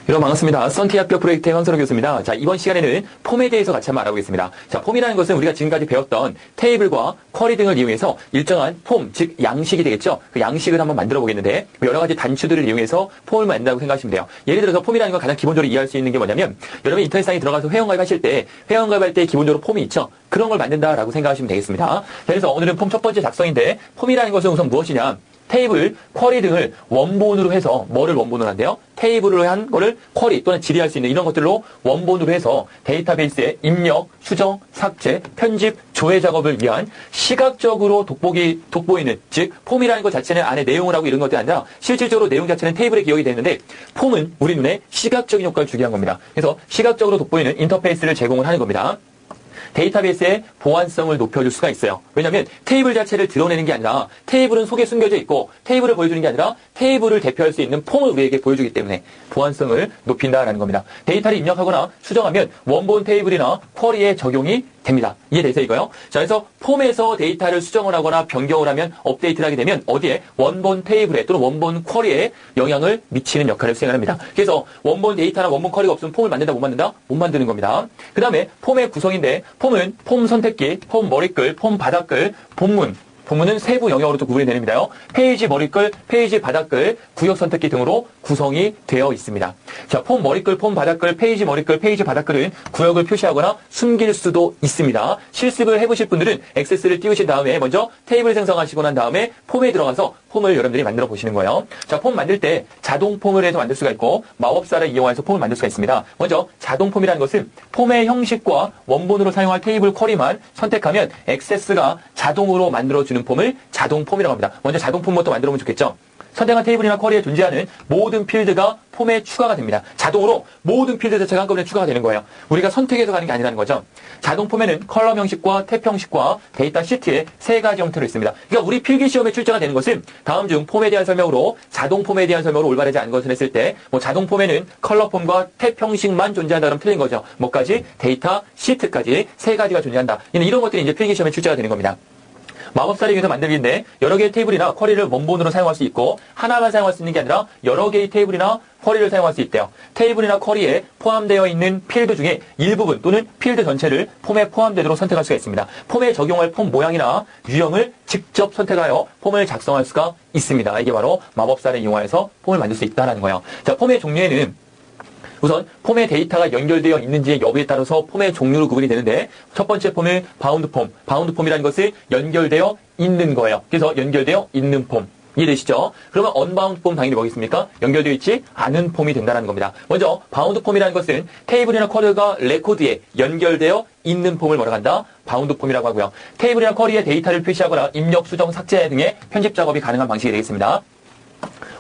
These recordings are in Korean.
여러분 반갑습니다. 썬티학교 프로젝트의 황선호 교수입니다. 자, 이번 시간에는 폼에 대해서 같이 한번 알아보겠습니다. 자, 폼이라는 것은 우리가 지금까지 배웠던 테이블과 쿼리 등을 이용해서 일정한 폼, 즉 양식이 되겠죠. 그 양식을 한번 만들어 보겠는데 여러 가지 단추들을 이용해서 폼을 만든다고 생각하시면 돼요. 예를 들어서 폼이라는 건 가장 기본적으로 이해할 수 있는 게 뭐냐면 여러분 인터넷상에 들어가서 회원가입하실 때 회원가입할 때 기본적으로 폼이 있죠. 그런 걸 만든다라고 생각하시면 되겠습니다. 자, 그래서 오늘은 폼 첫 번째 작성인데 폼이라는 것은 우선 무엇이냐? 테이블, 쿼리 등을 원본으로 해서 뭐를 원본으로 한대요? 테이블로 한 거를 쿼리 또는 질의할 수 있는 이런 것들로 원본으로 해서 데이터베이스에 입력, 수정, 삭제, 편집, 조회 작업을 위한 시각적으로 돋보이는 즉 폼이라는 것 자체는 안에 내용을 하고 이런 것들이 아니라 실질적으로 내용 자체는 테이블에 기억이 되는데 폼은 우리 눈에 시각적인 효과를 주게 한 겁니다. 그래서 시각적으로 돋보이는 인터페이스를 제공을 하는 겁니다. 데이터베이스의 보안성을 높여줄 수가 있어요. 왜냐하면 테이블 자체를 드러내는 게 아니라 테이블은 속에 숨겨져 있고 테이블을 보여주는 게 아니라 테이블을 대표할 수 있는 폼을 우리에게 보여주기 때문에 보안성을 높인다라는 겁니다. 데이터를 입력하거나 수정하면 원본 테이블이나 쿼리에 적용이 됩니다. 이해되세요 이거요? 자, 그래서 폼에서 데이터를 수정을 하거나 변경을 하면 업데이트를 하게 되면 어디에? 원본 테이블에 또는 원본 쿼리에 영향을 미치는 역할을 수행합니다. 그래서 원본 데이터나 원본 쿼리가 없으면 폼을 만든다 못 만든다? 못 만드는 겁니다. 그 다음에 폼의 구성인데 폼은 폼 선택기, 폼 머리글, 폼 바닥글, 본문은 세부 영역으로 또 구분이 됩니다요. 페이지 머리글, 페이지 바닥글, 구역 선택기 등으로 구성이 되어 있습니다. 자, 폼 머리글, 폼 바닥글, 페이지 머리글, 페이지 바닥글은 구역을 표시하거나 숨길 수도 있습니다. 실습을 해보실 분들은 액세스를 띄우신 다음에 먼저 테이블 생성하시고 난 다음에 폼에 들어가서 폼을 여러분들이 만들어 보시는 거예요. 자, 폼 만들 때 자동 폼을 해서 만들 수가 있고 마법사를 이용해서 폼을 만들 수가 있습니다. 먼저 자동 폼이라는 것은 폼의 형식과 원본으로 사용할 테이블 쿼리만 선택하면 액세스가 자동으로 만들어주는 폼을 자동 폼이라고 합니다. 먼저 자동 폼부터 만들어 보면 좋겠죠. 선택한 테이블이나 쿼리에 존재하는 모든 필드가 폼에 추가가 됩니다. 자동으로 모든 필드 자체가 한꺼번에 추가가 되는 거예요. 우리가 선택해서 가는 게 아니라는 거죠. 자동 폼에는 컬럼 형식과 탭 형식과 데이터 시트의 세 가지 형태로 있습니다. 그러니까 우리 필기시험에 출제가 되는 것은 다음 중 폼에 대한 설명으로 자동 폼에 대한 설명으로 올바르지 않은 것을 했을 때 자동 폼에는 컬러 폼과 탭 형식만 존재한다 그러면 틀린 거죠. 뭐까지? 데이터 시트까지 세 가지가 존재한다. 이런 것들이 이제 필기시험에 출제가 되는 겁니다. 마법사를 이용해서 만들기인데 여러 개의 테이블이나 쿼리를 원본으로 사용할 수 있고 하나만 사용할 수 있는 게 아니라 여러 개의 테이블이나 쿼리를 사용할 수 있대요. 테이블이나 쿼리에 포함되어 있는 필드 중에 일부분 또는 필드 전체를 폼에 포함되도록 선택할 수가 있습니다. 폼에 적용할 폼 모양이나 유형을 직접 선택하여 폼을 작성할 수가 있습니다. 이게 바로 마법사를 이용해서 폼을 만들 수 있다는 거예요. 자, 폼의 종류에는 우선 폼에 데이터가 연결되어 있는지의 여부에 따라서 폼의 종류로 구분이 되는데 첫 번째 폼은 바운드 폼. 바운드 폼이라는 것은 연결되어 있는 거예요. 그래서 연결되어 있는 폼. 이해되시죠? 그러면 언바운드 폼 당연히 뭐겠습니까? 연결되어 있지 않은 폼이 된다는 겁니다. 먼저 바운드 폼이라는 것은 테이블이나 쿼리가 레코드에 연결되어 있는 폼을 뭐라고 한다? 바운드 폼이라고 하고요. 테이블이나 쿼리에 데이터를 표시하거나 입력, 수정, 삭제 등의 편집 작업이 가능한 방식이 되겠습니다.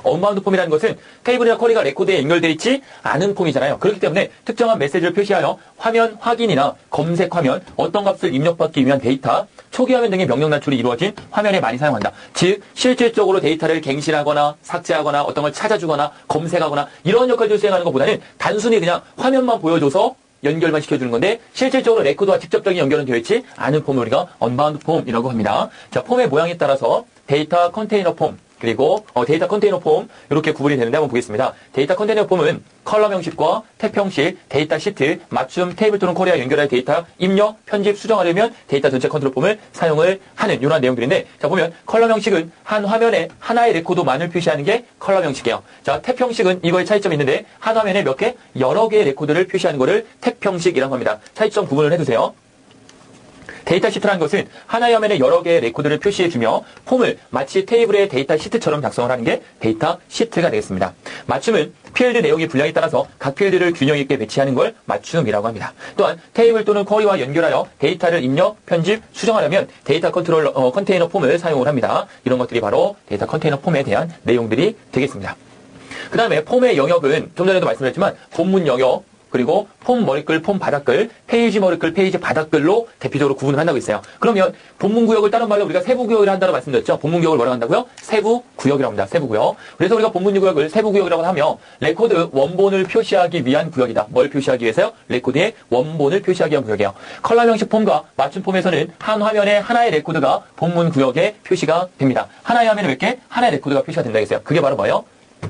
언바운드 폼이라는 것은 테이블이나 쿼리가 레코드에 연결되어 있지 않은 폼이잖아요. 그렇기 때문에 특정한 메시지를 표시하여 화면 확인이나 검색 화면, 어떤 값을 입력받기 위한 데이터, 초기 화면 등의 명령 단출이 이루어진 화면에 많이 사용한다. 즉 실질적으로 데이터를 갱신하거나 삭제하거나 어떤 걸 찾아주거나 검색하거나 이런 역할들을 수행하는 것보다는 단순히 그냥 화면만 보여줘서 연결만 시켜주는 건데 실질적으로 레코드와 직접적인 연결은 되어 있지 않은 폼을 우리가 언바운드 폼이라고 합니다. 자, 폼의 모양에 따라서 데이터 컨테이너 폼 그리고 데이터 컨테이너 폼 이렇게 구분이 되는데 한번 보겠습니다. 데이터 컨테이너 폼은 컬럼 형식과 탭 형식, 데이터 시트, 맞춤, 테이블 또는 쿼리와 연결할 데이터, 입력, 편집, 수정하려면 데이터 전체 컨트롤 폼을 사용을 하는 이런 내용들인데 자 보면 컬럼 형식은 한 화면에 하나의 레코드만을 표시하는 게 컬럼 형식이에요. 자, 탭 형식은 이거에 차이점이 있는데 한 화면에 몇 개? 여러 개의 레코드를 표시하는 거를 탭 형식이라고 합니다. 차이점 구분을 해두세요. 데이터 시트라는 것은 하나의 화면에 여러 개의 레코드를 표시해주며 폼을 마치 테이블의 데이터 시트처럼 작성을 하는 게 데이터 시트가 되겠습니다. 맞춤은 필드 내용의 분량에 따라서 각 필드를 균형 있게 배치하는 걸 맞춤이라고 합니다. 또한 테이블 또는 쿼리와 연결하여 데이터를 입력, 편집, 수정하려면 데이터 컨테이너 폼을 사용을 합니다. 이런 것들이 바로 데이터 컨테이너 폼에 대한 내용들이 되겠습니다. 그 다음에 폼의 영역은 좀 전에도 말씀드렸지만 본문 영역, 그리고 폼 머리글, 폼 바닥글, 페이지 머리글, 페이지 바닥글로 대표적으로 구분을 한다고 했어요. 그러면 본문 구역을 다른 말로 우리가 세부 구역이라 한다고 말씀드렸죠. 본문 구역을 뭐라고 한다고요? 세부 구역이라고 합니다. 세부 구역. 그래서 우리가 본문 구역을 세부 구역이라고 하며 레코드 원본을 표시하기 위한 구역이다. 뭘 표시하기 위해서요? 레코드의 원본을 표시하기 위한 구역이에요. 컬럼 형식 폼과 맞춤 폼에서는 한 화면에 하나의 레코드가 본문 구역에 표시가 됩니다. 하나의 화면에 몇 개? 하나의 레코드가 표시가 된다 했어요. 그게 바로 뭐예요?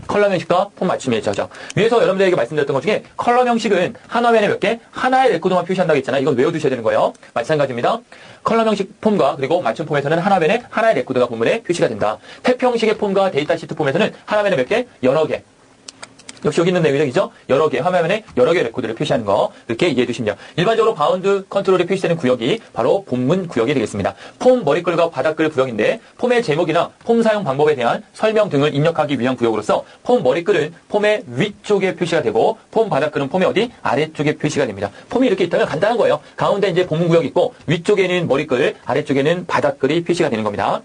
컬러 형식과 폼 맞춤이 있죠. 위에서 여러분들에게 말씀드렸던 것 중에 컬러 형식은 한 화면에 몇 개, 하나의 레코드만 표시한다고 했잖아요. 이건 외워두셔야 되는 거예요. 마찬가지입니다. 컬러 형식 폼과 그리고 맞춤 폼에서는 한 화면에 하나의 레코드가 본문에 표시가 된다. 탭 형식의 폼과 데이터 시트 폼에서는 한 화면에 몇 개, 여러 개. 역시 여기 있는 내용이죠. 여러 개 화면에 여러 개의 레코드를 표시하는 거 이렇게 이해해 두시면 일반적으로 바운드 컨트롤이 표시되는 구역이 바로 본문 구역이 되겠습니다. 폼 머리글과 바닥글 구역인데 폼의 제목이나 폼 사용 방법에 대한 설명 등을 입력하기 위한 구역으로서 폼 머리글은 폼의 위쪽에 표시가 되고 폼 바닥글은 폼의 어디 아래쪽에 표시가 됩니다. 폼이 이렇게 있다면 간단한 거예요. 가운데 이제 본문 구역이 있고 위쪽에는 머리글, 아래쪽에는 바닥글이 표시가 되는 겁니다.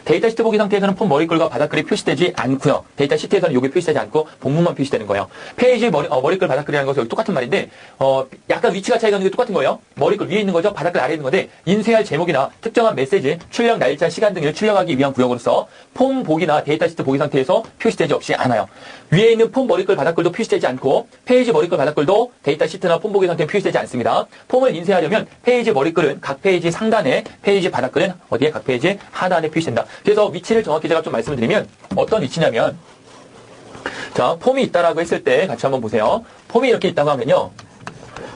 데이터 시트 보기 상태에서는 폼 머리글과 바닥글이 표시되지 않고요. 데이터 시트에서는 이게 표시되지 않고 본문만 표시되는 거예요. 페이지 머리글 바닥글이라는 것은 여기 똑같은 말인데 약간 위치가 차이가 있는 게 똑같은 거예요. 머리글 위에 있는 거죠. 바닥글 아래에 있는 건데 인쇄할 제목이나 특정한 메시지, 출력 날짜, 시간 등을 출력하기 위한 구역으로서 폼 보기나 데이터 시트 보기 상태에서 표시되지 없이 않아요. 위에 있는 폼 머리글 바닥글도 표시되지 않고 페이지 머리글 바닥글도 데이터 시트나 폼 보기 상태에 표시되지 않습니다. 폼을 인쇄하려면 페이지 머리글은 각 페이지 상단에, 페이지 바닥글은 어디에 각 페이지 하단에 표시된다. 그래서 위치를 정확히 제가 좀 말씀을 드리면 어떤 위치냐면 자, 폼이 있다라고 했을 때 같이 한번 보세요. 폼이 이렇게 있다고 하면요.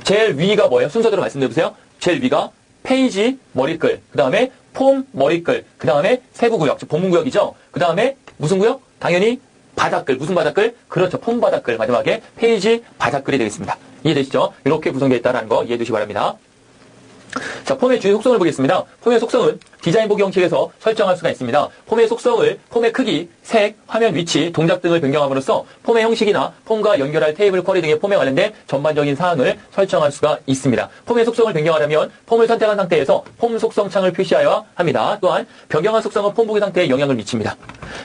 제일 위가 뭐예요? 순서대로 말씀드려보세요. 제일 위가 페이지 머리글, 그 다음에 폼 머리글, 그 다음에 세부구역, 즉 본문구역이죠. 그 다음에 무슨 구역? 당연히 바닥글, 무슨 바닥글? 그렇죠. 폼 바닥글, 마지막에 페이지 바닥글이 되겠습니다. 이해되시죠? 이렇게 구성되어 있다는 거 이해해 주시기 바랍니다. 자, 폼의 주요 속성을 보겠습니다. 폼의 속성은 디자인 보기 형식에서 설정할 수가 있습니다. 폼의 속성을 폼의 크기, 색, 화면 위치, 동작 등을 변경함으로써 폼의 형식이나 폼과 연결할 테이블 쿼리 등의 폼에 관련된 전반적인 사항을 설정할 수가 있습니다. 폼의 속성을 변경하려면 폼을 선택한 상태에서 폼 속성 창을 표시하여야 합니다. 또한 변경한 속성은 폼 보기 상태에 영향을 미칩니다.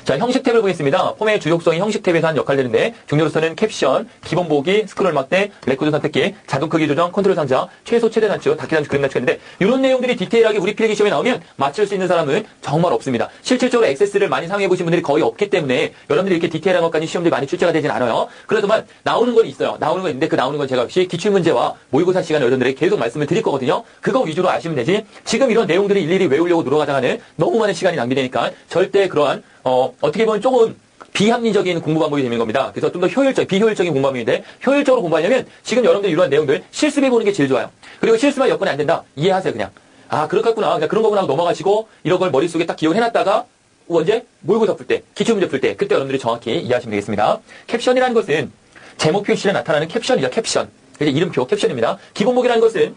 자, 형식 탭을 보겠습니다. 폼의 주요 속성이 형식 탭에서 한 역할되는데 중요로서는 캡션, 기본 보기, 스크롤 막대, 레코드 선택기, 자동 크기 조정, 컨트롤 상자, 최소 최대 단추, 닫기 단추, 그림 단추가 있는데 이런 내용들이 디테일하게 우리 필기 시험에 나오면 맞출 수 있는 사람은 정말 없습니다. 실질적으로 액세스를 많이 사용해 보신 분들이 거의 없기 때문에 여러분들이 이렇게 디테일한 것까지 시험들이 많이 출제가 되진 않아요. 그래도만 나오는 건 있어요. 나오는 건 있는데 그 나오는 건 제가 역시 기출문제와 모의고사 시간에 여러분들에게 계속 말씀을 드릴 거거든요. 그거 위주로 아시면 되지 지금 이런 내용들이 일일이 외우려고 노력하다가는 너무 많은 시간이 낭비되니까 절대 그러한 어떻게 보면 조금 비합리적인 공부 방법이 되는 겁니다. 그래서 좀 더 비효율적인 공부 방법인데 효율적으로 공부하려면 지금 여러분들 이러한 내용들 실습해보는 게 제일 좋아요. 그리고 실습만 여건이 안 된다. 이해하세요, 그냥. 아, 그렇겠구나. 그냥 그런 거구나 하고 넘어가시고 이런 걸 머릿속에 딱 기억을 해놨다가 언제? 모의고사 풀 때, 기출문제 풀 때 그때 여러분들이 정확히 이해하시면 되겠습니다. 캡션이라는 것은 제목 표시에 나타나는 캡션이죠. 캡션. 이제 이름표 캡션입니다. 기본 보기라는 것은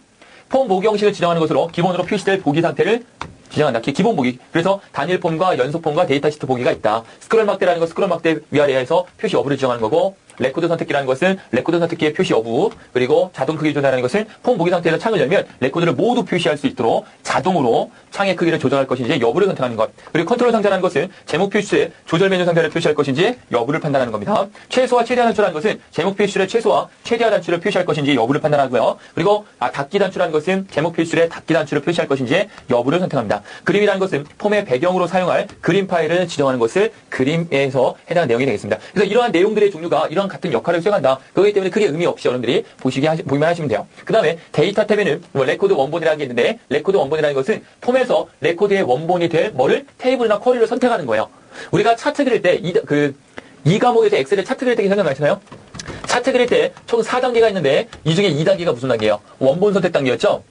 폼 보기 형식을 지정하는 것으로 기본으로 표시될 보기 상태를 지정한다. 기본 보기. 그래서 단일 폼과 연속 폼과 데이터 시트 보기가 있다. 스크롤 막대라는 것은 스크롤 막대 위아래에서 표시 여부를 지정하는 거고 레코드 선택기라는 것은 레코드 선택기의 표시 여부, 그리고 자동 크기 조절하는 것은 폼 보기 상태에서 창을 열면 레코드를 모두 표시할 수 있도록 자동으로 창의 크기를 조절할 것인지 여부를 선택하는 것. 그리고 컨트롤 상자라는 것은 제목 표시에 조절 메뉴 상태를 표시할 것인지 여부를 판단하는 겁니다. 최소와 최대화 단추라는 것은 제목 표시의 최소와 최대화 단추를 표시할 것인지 여부를 판단하고요. 그리고 닫기 단추라는 것은 제목 표시의 닫기 단추를 표시할 것인지 여부를 선택합니다. 그림이라는 것은 폼의 배경으로 사용할 그림 파일을 지정하는 것을 그림에서 해당하는 내용이 되겠습니다. 그래서 이러한 내용들의 종류가 이런 같은 역할을 수행한다. 그렇기 때문에 크게 의미 없이 여러분들이 보기만 하시면 돼요. 그 다음에 데이터 탭에는 레코드 원본이라는 게 있는데 레코드 원본이라는 것은 폼에서 레코드의 원본이 될 뭐를 테이블이나 쿼리를 선택하는 거예요. 우리가 차트 그릴 때 이 과목에서 엑셀의 차트 그릴 때 생각나시나요? 차트 그릴 때 총 4단계가 있는데 이 중에 2단계가 무슨 단계예요? 원본 선택 단계였죠?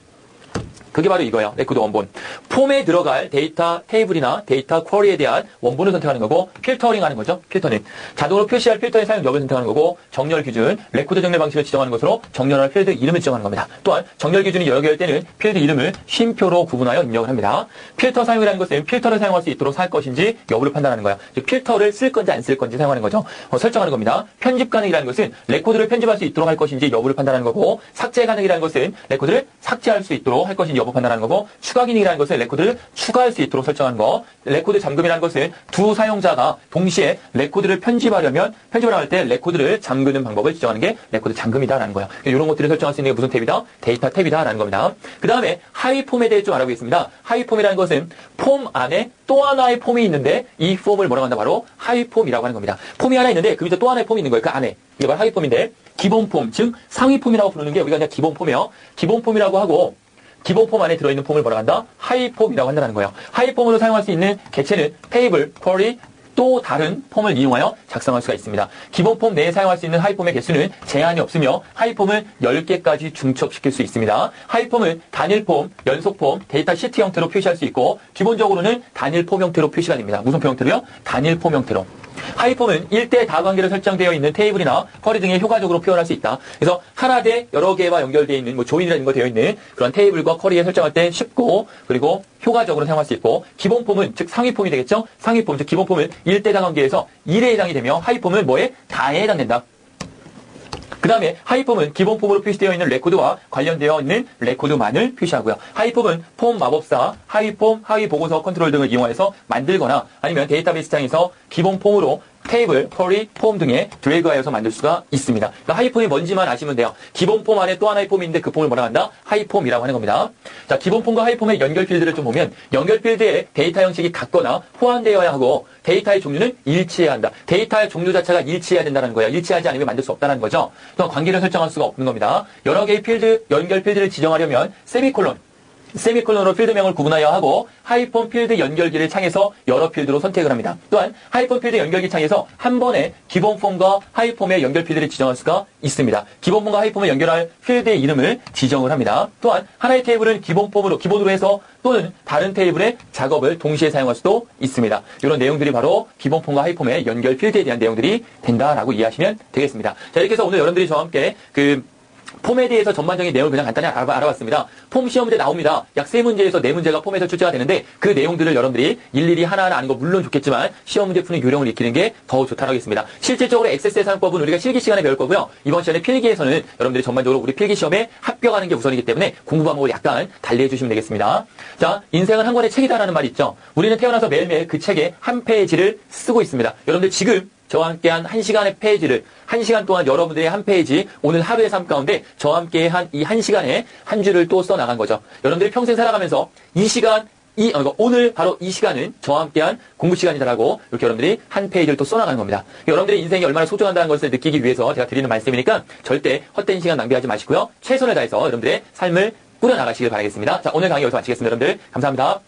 그게 바로 이거예요. 레코드 원본. 폼에 들어갈 데이터 테이블이나 데이터 쿼리에 대한 원본을 선택하는 거고 필터링 하는 거죠. 필터링. 자동으로 표시할 필터의 사용 여부를 선택하는 거고 정렬 기준, 레코드 정렬 방식을 지정하는 것으로 정렬할 필드 이름을 지정하는 겁니다. 또한 정렬 기준이 여러 개일 때는 필드 이름을 쉼표로 구분하여 입력을 합니다. 필터 사용이라는 것은 필터를 사용할 수 있도록 할 것인지 여부를 판단하는 거예요. 즉 필터를 쓸 건지 안 쓸 건지 사용하는 거죠. 설정하는 겁니다. 편집 가능이라는 것은 레코드를 편집할 수 있도록 할 것인지 여부를 판단하는 거고 삭제 가능이라는 것은 레코드를 삭제할 수 있도록 할 것인지 여부 판단하는 거고 추가 기능이라는 것은 레코드를 추가할 수 있도록 설정하는 거. 레코드 잠금이라는 것은 두 사용자가 동시에 레코드를 편집을 할 때 레코드를 잠그는 방법을 지정하는 게 레코드 잠금이다라는 거예요. 이런 것들을 설정할 수 있는 게 무슨 탭이다? 데이터 탭이다라는 겁니다. 그 다음에 하위 폼에 대해 좀 알아보겠습니다. 하위 폼이라는 것은 폼 안에 또 하나의 폼이 있는데 이 폼을 뭐라고 한다? 바로 하위 폼이라고 하는 겁니다. 폼이 하나 있는데 그 밑에 또 하나의 폼이 있는 거예요. 그 안에. 이게 바로 하위 폼인데 기본 폼, 즉 상위 폼이라고 부르는 게 우리가 그냥 기본 폼이에요. 기본 폼이라고 하고 기본 폼 안에 들어있는 폼을 뭐라고 한다? 하위 폼이라고 한다는 거예요. 하위 폼으로 사용할 수 있는 객체는 테이블, 쿼리, 또 다른 폼을 이용하여 작성할 수가 있습니다. 기본 폼 내에 사용할 수 있는 하이폼의 개수는 제한이 없으며 하이폼을 10개까지 중첩시킬 수 있습니다. 하이폼은 단일 폼, 연속 폼, 데이터 시트 형태로 표시할 수 있고 기본적으로는 단일 폼 형태로 표시가 됩니다. 무슨 폼 형태로요? 단일 폼 형태로. 하이폼은 1대 다관계로 설정되어 있는 테이블이나 쿼리 등에 효과적으로 표현할 수 있다. 그래서 하나 대 여러 개와 연결되어 있는 뭐 조인이라는 거 되어 있는 그런 테이블과 쿼리에 설정할 때 쉽고 그리고 효과적으로 사용할 수 있고 기본 폼은 즉 상위 폼이 되겠죠. 상위 폼 즉 기본 폼은 1대 다관계에서 1에 해당이 되며 하이 폼은 뭐에? 다에 해당된다. 그 다음에 하이폼은 기본 폼으로 표시되어 있는 레코드와 관련되어 있는 레코드만을 표시하고요. 하이폼은 폼 마법사, 하위폼, 하위 보고서 컨트롤 등을 이용해서 만들거나 아니면 데이터베이스 창에서 기본 폼으로 테이블, 쿼리, 폼 등에 드래그하여서 만들 수가 있습니다. 그러니까 하이폼이 뭔지만 아시면 돼요. 기본 폼 안에 또 하나의 폼이 있는데 그 폼을 뭐라고 한다? 하이폼이라고 하는 겁니다. 자, 기본 폼과 하이폼의 연결 필드를 좀 보면 연결 필드에 데이터 형식이 같거나 호환되어야 하고 데이터의 종류는 일치해야 한다. 데이터의 종류 자체가 일치해야 된다는 거예요. 일치하지 않으면 만들 수 없다는 거죠. 또 관계를 설정할 수가 없는 겁니다. 여러 개의 필드, 연결 필드를 지정하려면 세미콜론으로 필드명을 구분하여 하고 하이폼 필드 연결기를 창에서 여러 필드로 선택을 합니다. 또한 하이폼 필드 연결기 창에서 한 번에 기본 폼과 하이폼의 연결 필드를 지정할 수가 있습니다. 기본 폼과 하이폼을 연결할 필드의 이름을 지정을 합니다. 또한 하나의 테이블은 기본으로 해서 또는 다른 테이블의 작업을 동시에 사용할 수도 있습니다. 이런 내용들이 바로 기본 폼과 하이폼의 연결 필드에 대한 내용들이 된다라고 이해하시면 되겠습니다. 자, 이렇게 해서 오늘 여러분들이 저와 함께 폼에 대해서 전반적인 내용을 그냥 간단히 알아봤습니다. 폼 시험 문제 나옵니다. 약 3문제에서 4문제가 폼에서 출제가 되는데 그 내용들을 여러분들이 일일이 하나하나 아는 거 물론 좋겠지만 시험 문제 푸는 요령을 익히는 게 더 좋다고 하겠습니다. 실질적으로 엑세스의 사용법은 우리가 실기 시간에 배울 거고요. 이번 시간에 필기에서는 여러분들이 전반적으로 우리 필기 시험에 합격하는 게 우선이기 때문에 공부 방법을 약간 달리해 주시면 되겠습니다. 자, 인생은 한 권의 책이다라는 말이 있죠. 우리는 태어나서 매일매일 그 책의 한 페이지를 쓰고 있습니다. 여러분들 지금 저와 함께한 1시간의 페이지를 1시간 동안 여러분들의 한 페이지 오늘 하루의 삶 가운데 저와 함께 한 이 1시간에 한 줄을 또 써나간 거죠. 여러분들이 평생 살아가면서 오늘 바로 이 시간은 저와 함께한 공부 시간이다라고 이렇게 여러분들이 한 페이지를 또 써나가는 겁니다. 여러분들의 인생이 얼마나 소중하다는 것을 느끼기 위해서 제가 드리는 말씀이니까 절대 헛된 시간 낭비하지 마시고요. 최선을 다해서 여러분들의 삶을 꾸려나가시길 바라겠습니다. 자, 오늘 강의 여기서 마치겠습니다. 여러분들 감사합니다.